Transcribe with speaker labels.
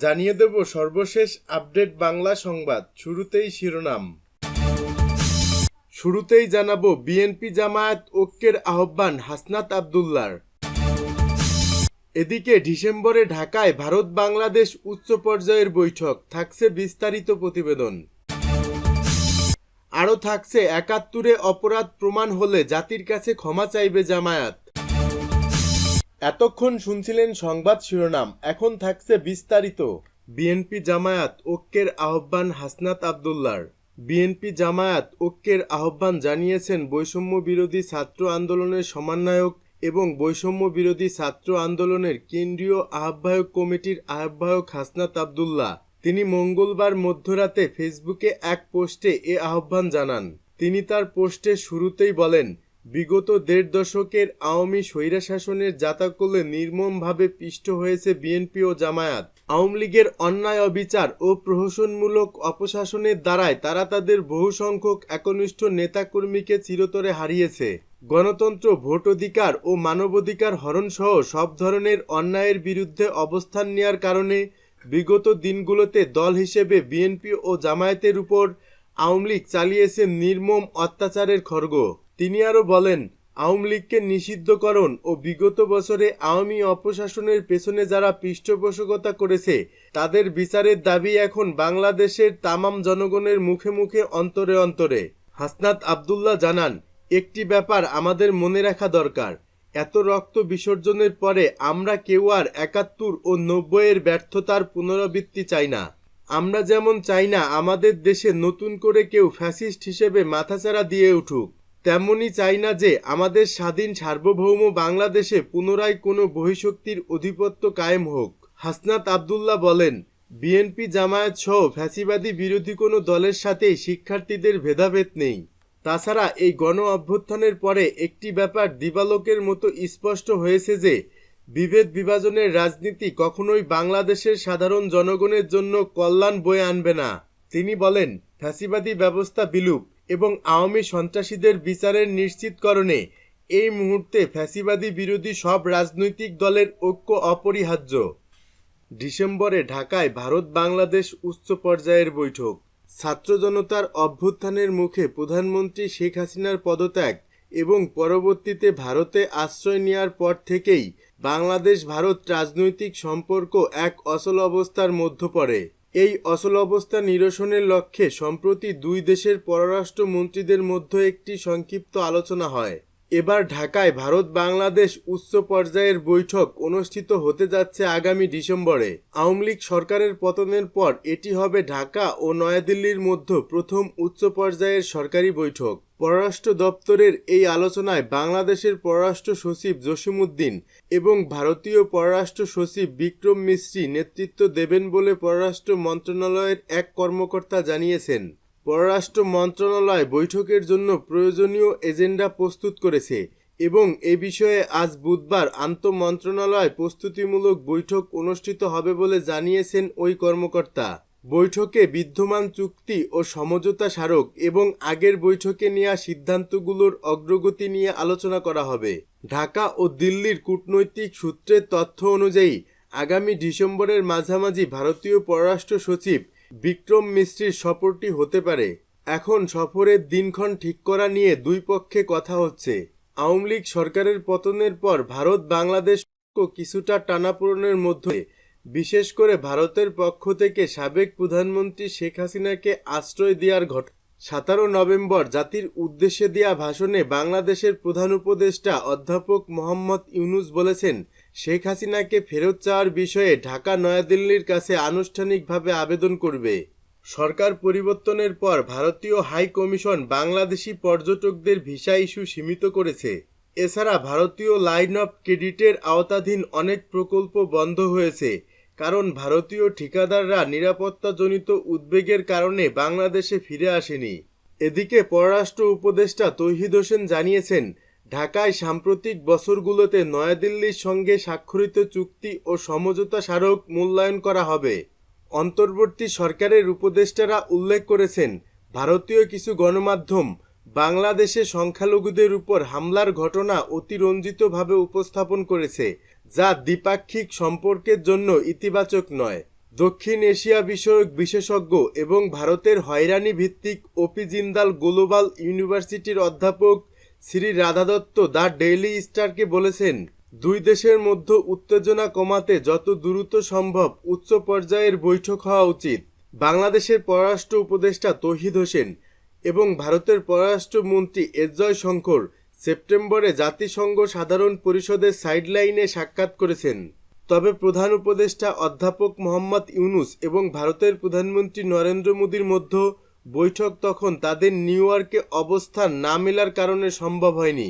Speaker 1: জানিয়ে দেব সর্বশেষ আপডেট বাংলা সংবাদ। শুরুতেই শিরোনাম। শুরুতেই জানাবো বিএনপি জামায়াত ঐক্যের আহ্বান হাসনাত আব্দুল্লাহর। এদিকে ডিসেম্বরে ঢাকায় ভারত বাংলাদেশ উচ্চ পর্যায়ের বৈঠক, থাকছে বিস্তারিত প্রতিবেদন। আরও থাকছে ৭১-এ অপরাধ প্রমাণ হলে জাতির কাছে ক্ষমা চাইবে জামায়াত। এতক্ষণ শুনছিলেন সংবাদ শিরোনাম, এখন থাকছে বিস্তারিত। বিএনপি জামায়াত ঐক্যের আহ্বান হাসনাত আব্দুল্লাহর। বিএনপি জামায়াত ঐক্যের আহ্বান জানিয়েছেন বৈষম্য বিরোধী ছাত্র আন্দোলনের সমন্বয়ক এবং বৈষম্য বিরোধী ছাত্র আন্দোলনের কেন্দ্রীয় আহ্বায়ক কমিটির আহ্বায়ক হাসনাত আব্দুল্লাহ। তিনি মঙ্গলবার মধ্যরাতে ফেসবুকে এক পোস্টে এ আহ্বান জানান। তিনি তার পোস্টের শুরুতেই বলেন, বিগত দেড় দশকের আওয়ামী স্বৈরশাসনের জাতাকলে নির্মমভাবে পিষ্ট হয়েছে বিএনপি ও জামায়াত। আওয়ামী লীগের অন্যায় অবিচার ও প্রহসনমূলক অপশাসনের দ্বারায় তারা তাদের বহু সংখ্যক একনিষ্ঠ নেতাকর্মীকে চিরতরে হারিয়েছে। গণতন্ত্র, ভোট অধিকার ও মানবাধিকার হরণসহ সব ধরনের অন্যায়ের বিরুদ্ধে অবস্থান নেওয়ার কারণে বিগত দিনগুলোতে দল হিসেবে বিএনপি ও জামায়াতের উপর আওয়ামী লীগ চালিয়েছে নির্মম অত্যাচারের খড়গ। তিনি আরও বলেন, আওয়ামী লীগকে নিষিদ্ধকরণ ও বিগত বছরে আওয়ামী অপশাসনের পেছনে যারা পৃষ্ঠপোষকতা করেছে তাদের বিচারের দাবি এখন বাংলাদেশের তামাম জনগণের মুখে মুখে অন্তরে অন্তরে। হাসনাত আব্দুল্লাহ জানান, একটি ব্যাপার আমাদের মনে রাখা দরকার, এত রক্ত বিসর্জনের পরে আমরা কেউ আর ৭১ ও ৯০-এর ব্যর্থতার পুনরাবৃত্তি চাই না। আমরা যেমন চাই না আমাদের দেশে নতুন করে কেউ ফ্যাসিস্ট হিসেবে মাথাচাড়া দিয়ে উঠুক, তেমনই চাই না যে আমাদের স্বাধীন সার্বভৌম বাংলাদেশে পুনরায় কোনো বহিঃশক্তির আধিপত্য কায়েম হোক। হাসনাত আব্দুল্লাহ বলেন, বিএনপি জামায়াত সহ ফ্যাসিবাদী বিরোধী কোনো দলের সাথেই শিক্ষার্থীদের ভেদাভেদ নেই। তাছাড়া এই গণ অভ্যুত্থানের পরে একটি ব্যাপার দিবালোকের মতো স্পষ্ট হয়েছে যে বিভেদ বিভাজনের রাজনীতি কখনোই বাংলাদেশের সাধারণ জনগণের জন্য কল্যাণ বয়ে আনবে না। তিনি বলেন, ফ্যাসিবাদী ব্যবস্থা বিলুপ এবং আওয়ামী সন্ত্রাসীদের বিচারের নিশ্চিতকরণে এই মুহূর্তে ফ্যাসিবাদী বিরোধী সব রাজনৈতিক দলের ঐক্য অপরিহার্য। ডিসেম্বরে ঢাকায় ভারত বাংলাদেশ উচ্চ পর্যায়ের বৈঠক। ছাত্র জনতার অভ্যুত্থানের মুখে প্রধানমন্ত্রী শেখ হাসিনার পদত্যাগ এবং পরবর্তীতে ভারতে আশ্রয় নেওয়ার পর থেকেই বাংলাদেশ ভারত রাজনৈতিক সম্পর্ক এক অচল অবস্থার মধ্যে পড়ে। এই অচল অবস্থা নিরসনের লক্ষ্যে সম্প্রতি দুই দেশের পররাষ্ট্র মন্ত্রীদের মধ্যে একটি সংক্ষিপ্ত আলোচনা হয়। এবার ঢাকায় ভারত বাংলাদেশ উচ্চ পর্যায়ের বৈঠক অনুষ্ঠিত হতে যাচ্ছে আগামী ডিসেম্বরে। আওয়ামী লীগ সরকারের পতনের পর এটি হবে ঢাকা ও নয়াদিল্লির মধ্যে প্রথম উচ্চ পর্যায়ের সরকারি বৈঠক। পররাষ্ট্র দপ্তরের এই আলোচনায় বাংলাদেশের পররাষ্ট্র সচিব জসিমউদ্দিন এবং ভারতীয় পররাষ্ট্র সচিব বিক্রম মিশ্রি নেতৃত্ব দেবেন বলে পররাষ্ট্র মন্ত্রণালয়ের এক কর্মকর্তা জানিয়েছেন। পররাষ্ট্র মন্ত্রণালয় বৈঠকের জন্য প্রয়োজনীয় এজেন্ডা প্রস্তুত করেছে এবং এ বিষয়ে আজ বুধবার আন্তঃমন্ত্রণালয় প্রস্তুতিমূলক বৈঠক অনুষ্ঠিত হবে বলে জানিয়েছেন ওই কর্মকর্তা। বৈঠকে বিদ্যমান চুক্তি ও সমঝোতা স্মারক এবং আগের বৈঠকে নেওয়া সিদ্ধান্তগুলোর অগ্রগতি নিয়ে আলোচনা করা হবে। ঢাকা ও দিল্লির কূটনৈতিক সূত্রের তথ্য অনুযায়ী আগামী ডিসেম্বরের মাঝামাঝি ভারতীয় পররাষ্ট্র সচিব বিক্রম মিশ্রির সফরটি হতে পারে। এখন সফরের দিনক্ষণ ঠিক করা নিয়ে দুই পক্ষে কথা হচ্ছে। আওয়ামী লীগ সরকারের পতনের পর ভারত বাংলাদেশ কিছুটা টানাপোড়েনের মধ্যে, বিশেষ করে ভারতের পক্ষ থেকে সাবেক প্রধানমন্ত্রী শেখ হাসিনাকে আশ্রয় দেওয়ার ঘটনা। 17 নভেম্বর জাতির উদ্দেশ্যে দেয়া ভাষণে বাংলাদেশের প্রধান উপদেষ্টা অধ্যাপক মোহাম্মদ ইউনূস বলেছেন, শেখ হাসিনাকে ফেরত চাওয়ার বিষয়ে ঢাকা নয়াদিল্লির কাছে আনুষ্ঠানিকভাবে আবেদন করবে। সরকার পরিবর্তনের পর ভারতীয় হাই কমিশন বাংলাদেশি পর্যটকদের ভিসা ইস্যু সীমিত করেছে। এছাড়া ভারতীয় লাইন অফ ক্রেডিটের আওতাধীন অনেক প্রকল্প বন্ধ হয়েছে, কারণ ভারতীয় ঠিকাদাররা নিরাপত্তাজনিত উদ্বেগের কারণে বাংলাদেশে ফিরে আসেনি। এদিকে পররাষ্ট্র উপদেষ্টা তৌহিদ হোসেন জানিয়েছেন, ঢাকায় সাম্প্রতিক বছরগুলোতে নয়াদিল্লির সঙ্গে স্বাক্ষরিত চুক্তি ও সমঝোতা স্মারক মূল্যায়ন করা হবে। অন্তর্বর্তী সরকারের উপদেষ্টারা উল্লেখ করেছেন, ভারতীয় কিছু গণমাধ্যম বাংলাদেশে সংখ্যালঘুদের উপর হামলার ঘটনা অতিরঞ্জিতভাবে উপস্থাপন করেছে, যা দ্বিপাক্ষিক সম্পর্কের জন্য ইতিবাচক নয়। দক্ষিণ এশিয়া বিষয়ক বিশেষজ্ঞ এবং ভারতের হয়রানি ভিত্তিক ওপি জিন্দাল গ্লোবাল ইউনিভার্সিটির অধ্যাপক শ্রী রাধা দত্ত দ্য ডেইলি স্টারকে বলেছেন, দুই দেশের মধ্যে উত্তেজনা কমাতে যত দ্রুত সম্ভব উচ্চ পর্যায়ের বৈঠক হওয়া উচিত। বাংলাদেশের পররাষ্ট্র উপদেষ্টা তৌহিদ হোসেন এবং ভারতের পররাষ্ট্রমন্ত্রী এস জয়শঙ্কর সেপ্টেম্বরে জাতিসংঘ সাধারণ পরিষদের সাইডলাইনে সাক্ষাৎ করেছেন। তবে প্রধান উপদেষ্টা অধ্যাপক মোহাম্মদ ইউনূস এবং ভারতের প্রধানমন্ত্রী নরেন্দ্র মোদির মধ্যে বৈঠক তখন তাদের নিউ ইয়র্কে অবস্থান না মেলার কারণে সম্ভব হয়নি।